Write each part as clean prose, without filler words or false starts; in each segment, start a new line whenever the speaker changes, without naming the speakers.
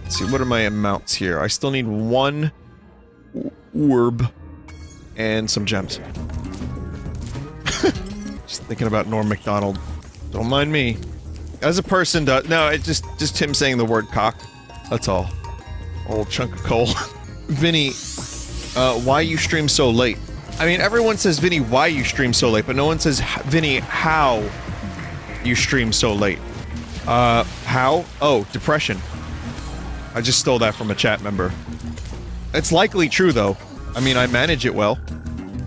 Let's see, what are my amounts here? I still need 1 orb and some gems. Just thinking about Norm Macdonald. Don't mind me. As a person does. No, it's just him saying the word cock. That's all. Old chunk of coal. Vinny, why you stream so late? I mean, everyone says, Vinny, why you stream so late, but no one says, Vinny, how you stream so late. How? Oh, depression. I just stole that from a chat member. It's likely true, though. I mean, I manage it well.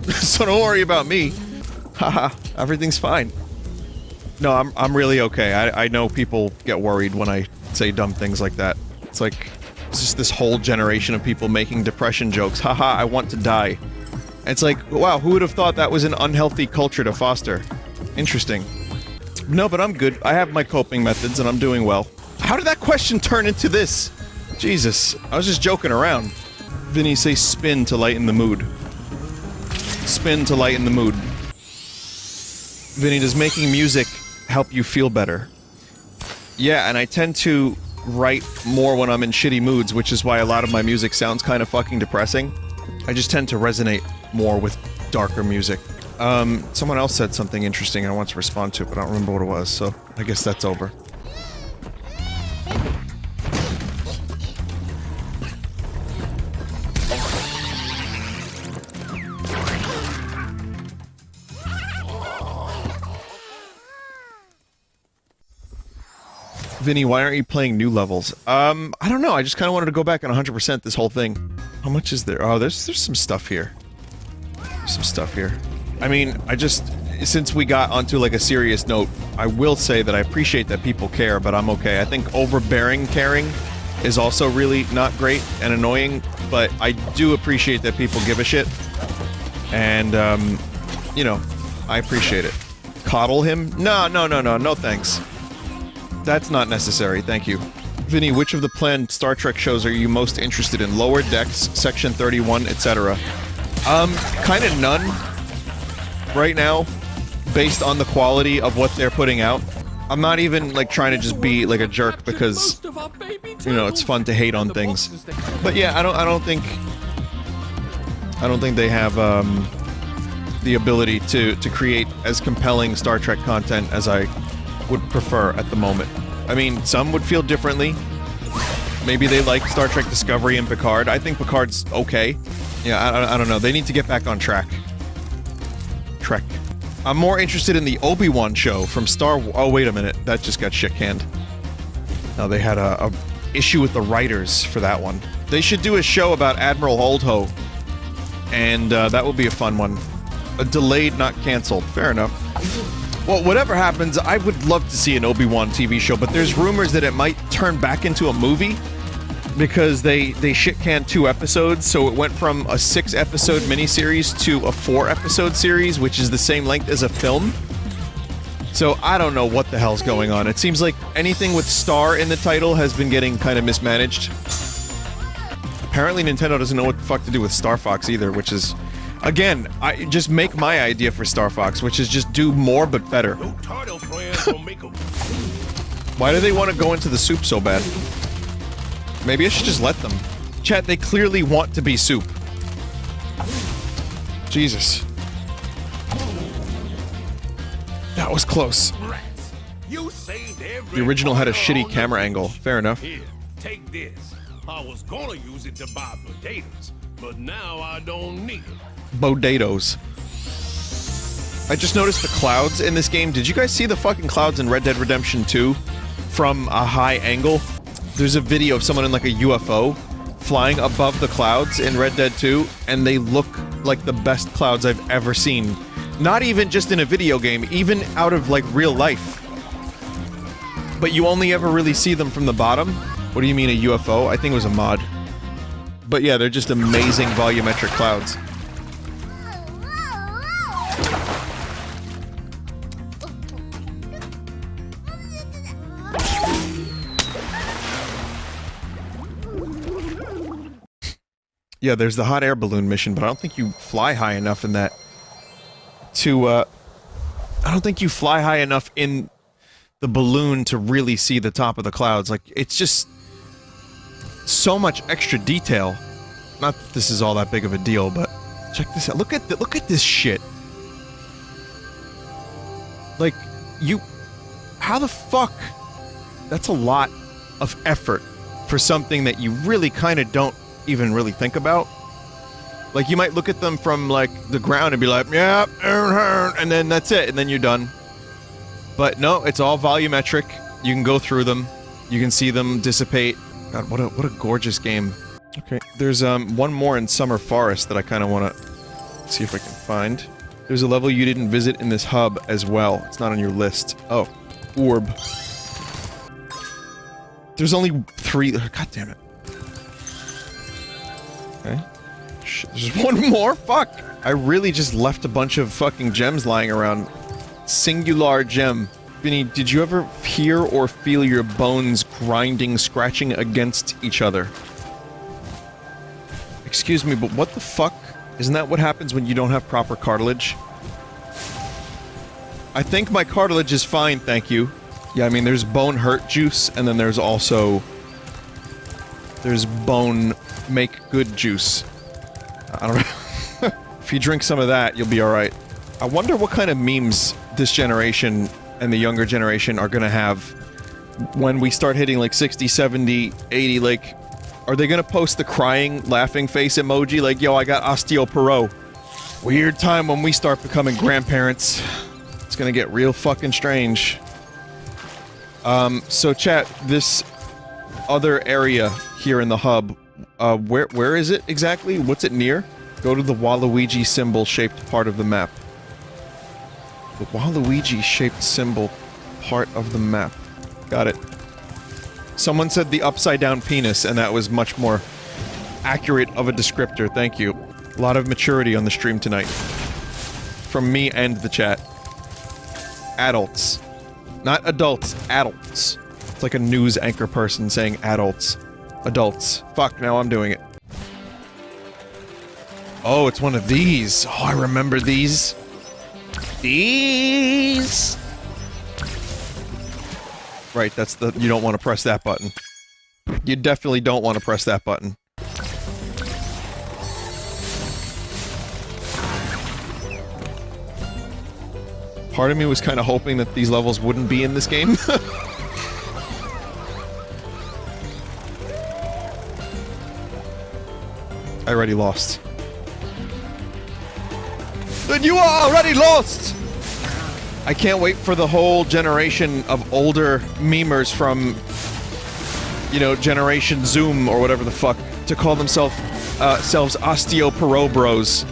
So don't worry about me. Haha, everything's fine. No, I'm really okay. I know people get worried when I say dumb things like that. It's like, it's just this whole generation of people making depression jokes. Haha, I want to die. And it's like, wow, who would have thought that was an unhealthy culture to foster? Interesting. No, but I'm good. I have my coping methods and I'm doing well. How did that question turn into this? Jesus, I was just joking around. Vinny, say spin to lighten the mood. Spin to lighten the mood. Vinny, does making music help you feel better? Yeah, and I tend to write more when I'm in shitty moods, which is why a lot of my music sounds kind of fucking depressing. I just tend to resonate more with darker music. Someone else said something interesting and I want to respond to it, but I don't remember what it was, so I guess that's over. Vinny, why aren't you playing new levels? I don't know, I just kinda wanted to go back and 100% this whole thing. How much is there? Oh, there's some stuff here. There's some stuff here. I mean, since we got onto like a serious note, I will say that I appreciate that people care, but I'm okay. I think overbearing caring is also really not great and annoying, but I do appreciate that people give a shit. And, you know, I appreciate it. Coddle him? No thanks. That's not necessary, thank you. Vinny, which of the planned Star Trek shows are you most interested in? Lower Decks, Section 31, etc. Kinda none. Right now, based on the quality of what they're putting out. I'm not even, like, trying to just be, like, a jerk because, you know, it's fun to hate on things. But yeah, I don't think they have, the ability to create as compelling Star Trek content as I would prefer at the moment. I mean, some would feel differently. Maybe they like Star Trek Discovery and Picard. I think Picard's okay. Yeah, I don't know. They need to get back on track. Trek. I'm more interested in the Obi-Wan show from Oh, wait a minute. That just got shit-canned. No, they had a issue with the writers for that one. They should do a show about Admiral Oldho. And, that would be a fun one. A delayed, not canceled. Fair enough. Well, whatever happens, I would love to see an Obi-Wan TV show, but there's rumors that it might turn back into a movie because they shit-canned 2 episodes, so it went from a 6-episode miniseries to a 4-episode series, which is the same length as a film. So I don't know what the hell's going on. It seems like anything with Star in the title has been getting kind of mismanaged. Apparently Nintendo doesn't know what the fuck to do with Star Fox either, which is... Again, I just make my idea for Star Fox, which is just do more but better. Why do they want to go into the soup so bad? Maybe I should just let them. Chat, they clearly want to be soup. Jesus. That was close. The original had a shitty camera angle. Fair enough.
Here, take this. I was gonna use it to buy potatoes, but now I don't need them.
Bodatoes. I just noticed the clouds in this game. Did you guys see the fucking clouds in Red Dead Redemption 2 from a high angle? There's a video of someone in like a UFO flying above the clouds in Red Dead 2, and they look like the best clouds I've ever seen. Not even just in a video game, even out of like real life. But you only ever really see them from the bottom? What do you mean a UFO? I think it was a mod. But yeah, they're just amazing volumetric clouds. Yeah, there's the hot air balloon mission, but I don't think you fly high enough in that to, I don't think you fly high enough in the balloon to really see the top of the clouds. Like, it's just... so much extra detail. Not that this is all that big of a deal, but check this out. Look at this shit. Like, how the fuck? That's a lot of effort for something that you really kind of don't even really think about. Like, you might look at them from, like, the ground and be like, yeah, and then that's it, and then you're done. But no, it's all volumetric. You can go through them. You can see them dissipate. God, what a gorgeous game. Okay, there's one more in Summer Forest that I kind of want to see if I can find. There's a level you didn't visit in this hub as well. It's not on your list. Oh, orb. There's only 3. God damn it. Okay. Shit, there's one more? Fuck! I really just left a bunch of fucking gems lying around. Singular gem. Vinny, did you ever hear or feel your bones grinding, scratching against each other? Excuse me, but what the fuck? Isn't that what happens when you don't have proper cartilage? I think my cartilage is fine, thank you. Yeah, I mean, there's bone hurt juice, and then there's also... there's bone make good juice. I don't know. If you drink some of that, you'll be alright. I wonder what kind of memes this generation and the younger generation are gonna have when we start hitting like 60, 70, 80, like... Are they gonna post the crying, laughing face emoji like, yo, I got osteoporosis? Weird time when we start becoming grandparents. It's gonna get real fucking strange. So chat, this other area here in the hub, where is it exactly? What's it near? Go to the Waluigi symbol-shaped part of the map. The Waluigi-shaped symbol part of the map. Got it. Someone said the upside-down penis, and that was much more accurate of a descriptor, thank you. A lot of maturity on the stream tonight. From me and the chat. Adults. Not adults, adults. It's like a news anchor person saying adults. Adults. Fuck, now I'm doing it. Oh, it's one of these. Oh, I remember these. These! Right, that's the... you don't want to press that button. You definitely don't want to press that button. Part of me was kind of hoping that these levels wouldn't be in this game. I already lost. Then you are already lost! I can't wait for the whole generation of older memers from, you know, Generation Zoom or whatever the fuck, to call themselves osteoporo bros.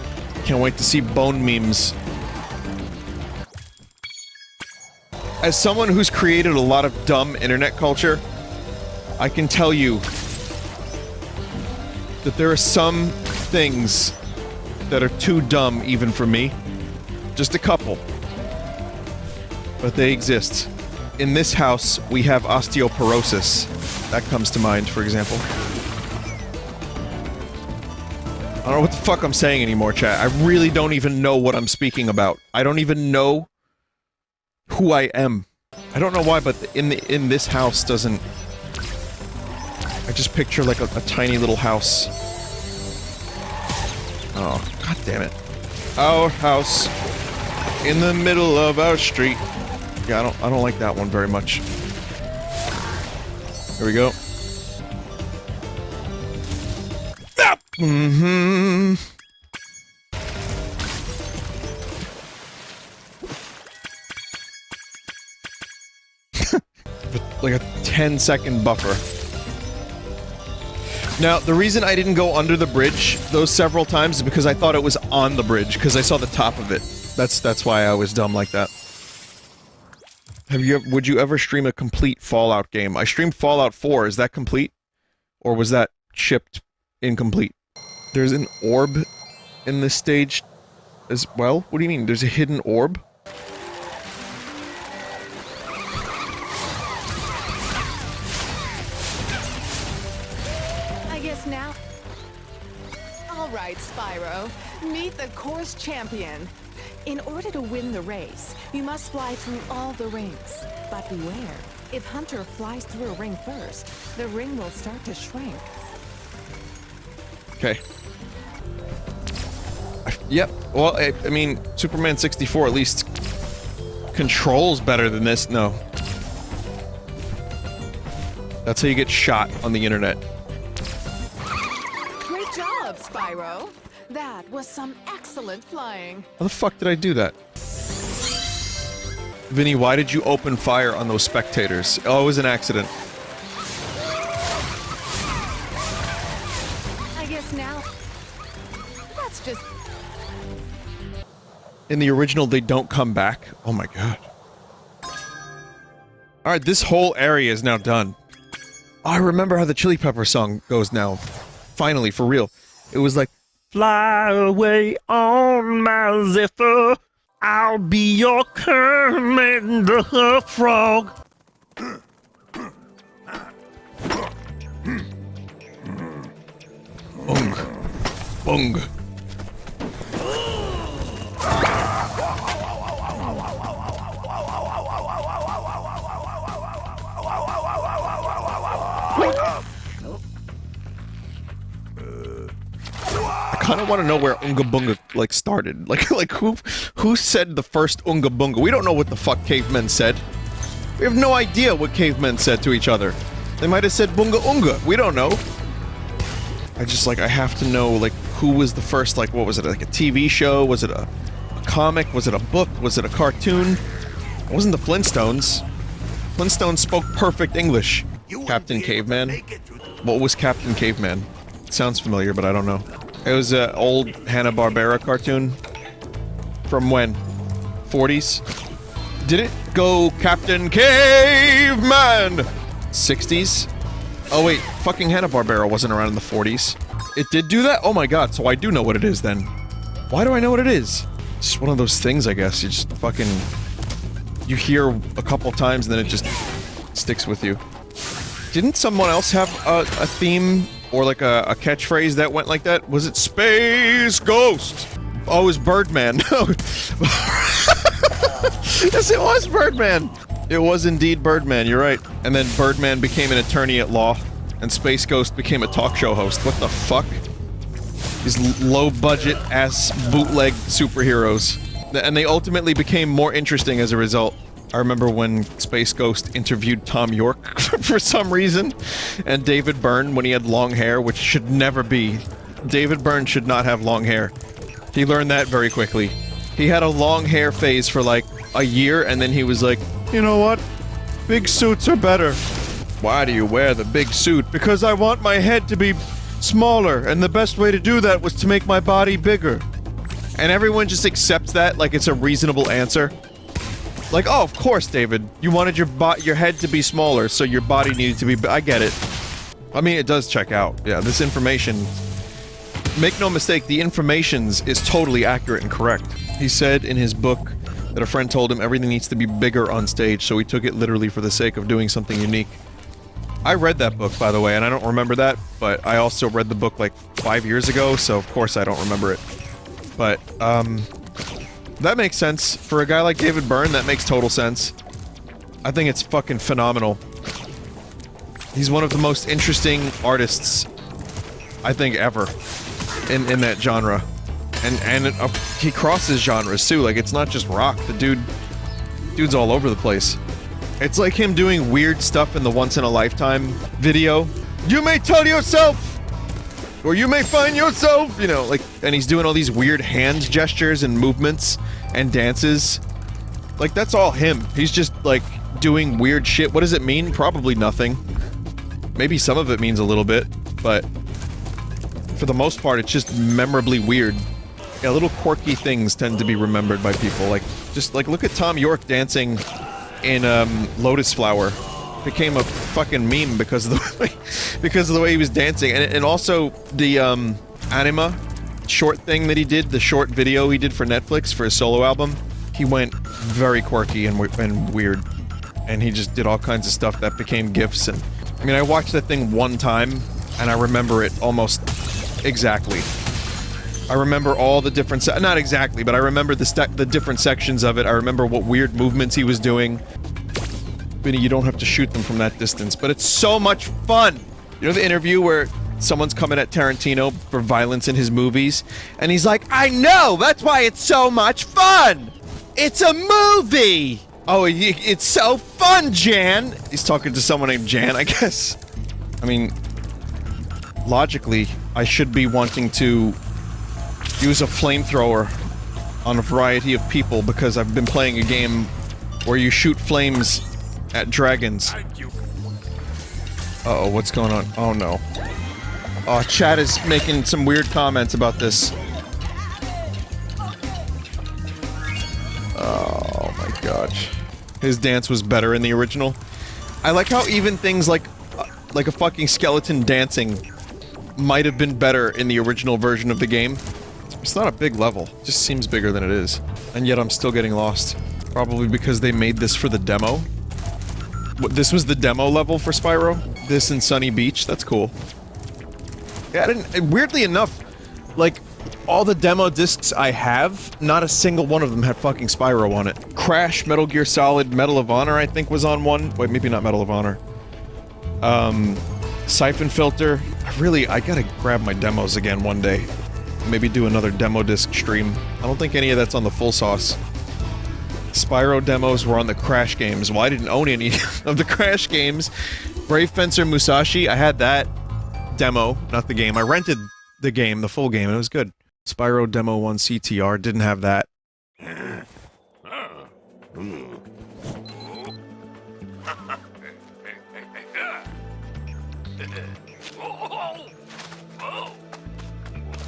Can't wait to see bone memes. As someone who's created a lot of dumb internet culture, I can tell you that there are some things that are too dumb even for me. Just a couple. But they exist. In this house, we have osteoporosis. That comes to mind, for example. I don't know what the fuck I'm saying anymore, chat. I really don't even know what I'm speaking about. I don't even know who I am. I don't know why, but in this house doesn't... I just picture like a tiny little house. Oh, god damn it. Our house in the middle of our street. Yeah, I don't like that one very much. Here we go. Ah! Mm-hmm. Like a 10-second buffer. Now, the reason I didn't go under the bridge those several times is because I thought it was on the bridge, because I saw the top of it. That's why I was dumb like that. Would you ever stream a complete Fallout game? I streamed Fallout 4, is that complete? Or was that shipped incomplete? There's an orb in this stage as well? What do you mean? There's a hidden orb?
I guess now... Alright, Spyro. Meet the course champion. In order to win the race, you must fly through all the rings. But beware, if Hunter flies through a ring first, the ring will start to shrink.
Okay. Yep. Well, I mean, Superman 64 at least controls better than this. No. That's how you get shot on the internet.
Great job, Spyro. That was some excellent flying.
How the fuck did I do that? Vinny, why did you open fire on those spectators? Oh, it was an accident.
I guess now... That's just...
In the original, they don't come back. Oh my god. Alright, this whole area is now done. Oh, I remember how the Chili Pepper song goes now. Finally, for real. It was like, fly away on my zephyr. I'll be your Kermit the Frog. Bung. Bung. I kind of want to know where Unga Bunga, like, started. Like who said the first Unga Bunga? We don't know what the fuck cavemen said. We have no idea what cavemen said to each other. They might have said Bunga Unga. We don't know. I have to know, like, who was the first, like, what was it, like a TV show? Was it a comic? Was it a book? Was it a cartoon? It wasn't the Flintstones. Flintstones spoke perfect English. Captain Caveman? What was Captain Caveman? It sounds familiar, but I don't know. It was an old Hanna-Barbera cartoon. From when? 40s? Did it go Captain Caveman? 60s? Oh wait, fucking Hanna-Barbera wasn't around in the 40s. It did do that? Oh my god, so I do know what it is then. Why do I know what it is? It's just one of those things, I guess. You just fucking... You hear a couple times and then it just sticks with you. Didn't someone else have a theme or like a catchphrase that went like that? Was it Space Ghost? Oh, it was Birdman. Yes, it was Birdman. It was indeed Birdman, you're right. And then Birdman became an attorney at law, and Space Ghost became a talk show host. What the fuck? These low-budget ass bootleg superheroes. And they ultimately became more interesting as a result. I remember when Space Ghost interviewed Tom York for some reason, and David Byrne when he had long hair, which should never be. David Byrne should not have long hair. He learned that very quickly. He had a long hair phase for like a year, and then he was like, you know what? Big suits are better. Why do you wear the big suit? Because I want my head to be smaller, and the best way to do that was to make my body bigger. And everyone just accepts that like it's a reasonable answer. Like, oh, of course, David. You wanted your head to be smaller, so your body needed to be... I get it. I mean, it does check out. Yeah, this information... Make no mistake, the information's is totally accurate and correct. He said in his book that a friend told him everything needs to be bigger on stage, so he took it literally for the sake of doing something unique. I read that book, by the way, and I don't remember that, but I also read the book like 5 years ago, so of course I don't remember it. But, that makes sense. For a guy like David Byrne, that makes total sense. I think it's fucking phenomenal. He's one of the most interesting artists, I think, ever. In that genre. And he crosses genres, too. Like, it's not just rock. The dude's all over the place. It's like him doing weird stuff in the once-in-a-lifetime video. You may tell yourself! Or you may find yourself! You know, like, and he's doing all these weird hand gestures and movements and dances. Like, that's all him. He's just, like, doing weird shit. What does it mean? Probably nothing. Maybe some of it means a little bit, but for the most part, it's just memorably weird. Yeah, little quirky things tend to be remembered by people. Like, just, like, look at Tom York dancing in, Lotus Flower. Became a fucking meme because of the way he was dancing. And also, the, anima short thing that he did, the short video he did for Netflix for his solo album, he went very quirky and weird. And he just did all kinds of stuff that became GIFs. And, I mean, I watched that thing one time, and I remember it almost exactly. I remember all the different not exactly, but I remember the different sections of it. I remember what weird movements he was doing. Vinny, you don't have to shoot them from that distance, but it's so much fun! You know the interview where someone's coming at Tarantino for violence in his movies, and he's like, I know! That's why it's so much fun! It's a movie! Oh, it's so fun, Jan! He's talking to someone named Jan, I guess. I mean, logically, I should be wanting to use a flamethrower on a variety of people because I've been playing a game where you shoot flames at dragons. Uh-oh, what's going on? Oh no. Oh, chat is making some weird comments about this. Oh my gosh. His dance was better in the original. I like how even things like a fucking skeleton dancing might have been better in the original version of the game. It's not a big level. It just seems bigger than it is. And yet I'm still getting lost. Probably because they made this for the demo. This was the demo level for Spyro? This and Sunny Beach? That's cool. Yeah, I didn't... Weirdly enough, like, all the demo discs I have, not a single one of them had fucking Spyro on it. Crash, Metal Gear Solid, Medal of Honor, I think, was on one. Wait, maybe not Medal of Honor. Siphon Filter. I gotta grab my demos again one day. Maybe do another demo disc stream. I don't think any of that's on the full sauce. Spyro demos were on the Crash games. Well, I didn't own any of the Crash games. Brave Fencer Musashi, I had that demo, not the game. I rented the game, the full game, and it was good. Spyro Demo 1 CTR, didn't have that.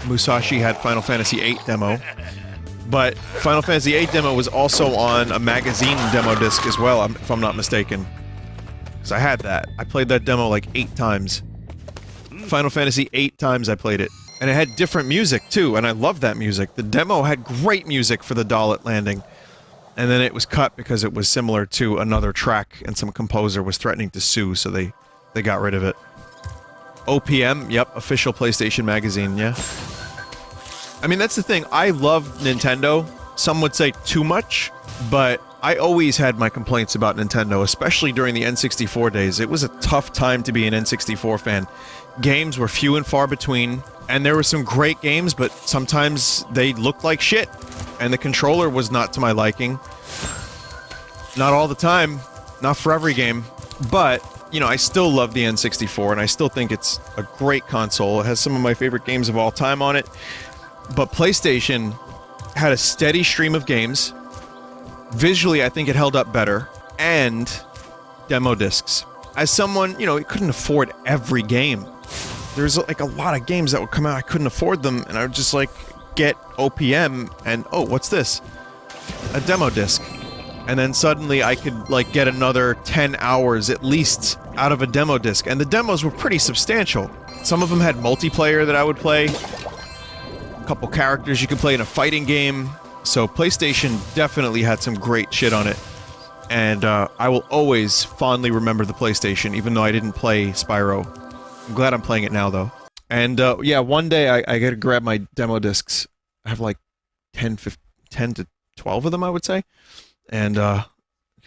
Musashi had Final Fantasy VIII demo. But Final Fantasy VIII demo was also on a magazine demo disc as well, if I'm not mistaken. So I had that. I played that demo like 8 times. Final Fantasy 8 times I played it. And it had different music too, and I loved that music. The demo had great music for the Dalit landing. And then it was cut because it was similar to another track, and some composer was threatening to sue, so they got rid of it. OPM, yep, official PlayStation magazine, yeah. I mean, that's the thing, I love Nintendo. Some would say too much, but I always had my complaints about Nintendo, especially during the N64 days. It was a tough time to be an N64 fan. Games were few and far between, and there were some great games, but sometimes they looked like shit. And the controller was not to my liking. Not all the time, not for every game, but, you know, I still love the N64, and I still think it's a great console. It has some of my favorite games of all time on it. But PlayStation had a steady stream of games. Visually, I think it held up better. And demo discs. As someone, you know, it couldn't afford every game. There's like a lot of games that would come out, I couldn't afford them, and I would just like get OPM and, oh, what's this? A demo disc. And then suddenly I could like get another 10 hours at least out of a demo disc. And the demos were pretty substantial. Some of them had multiplayer that I would play. A couple characters you could play in a fighting game. So PlayStation definitely had some great shit on it. And I will always fondly remember the PlayStation, even though I didn't play Spyro. I'm glad I'm playing it now, though. And yeah, one day I gotta grab my demo discs. I have like 10 to 12 of them, I would say. And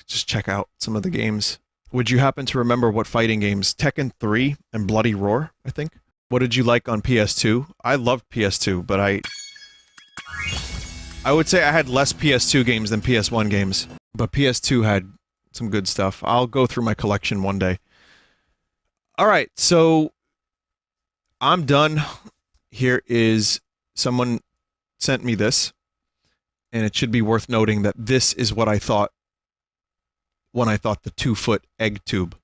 just check out some of the games. Would you happen to remember what fighting games? Tekken 3 and Bloody Roar, I think. What did you like on PS2? I loved PS2, but I would say I had less PS2 games than PS1 games. But PS2 had some good stuff. I'll go through my collection one day. Alright, so I'm done. Here is... Someone sent me this. And it should be worth noting that this is what I thought when I thought the 2-foot egg tube.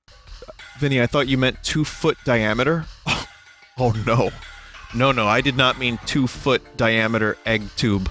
Vinny, I thought you meant 2-foot diameter? Oh no. No, I did not mean 2-foot diameter egg tube.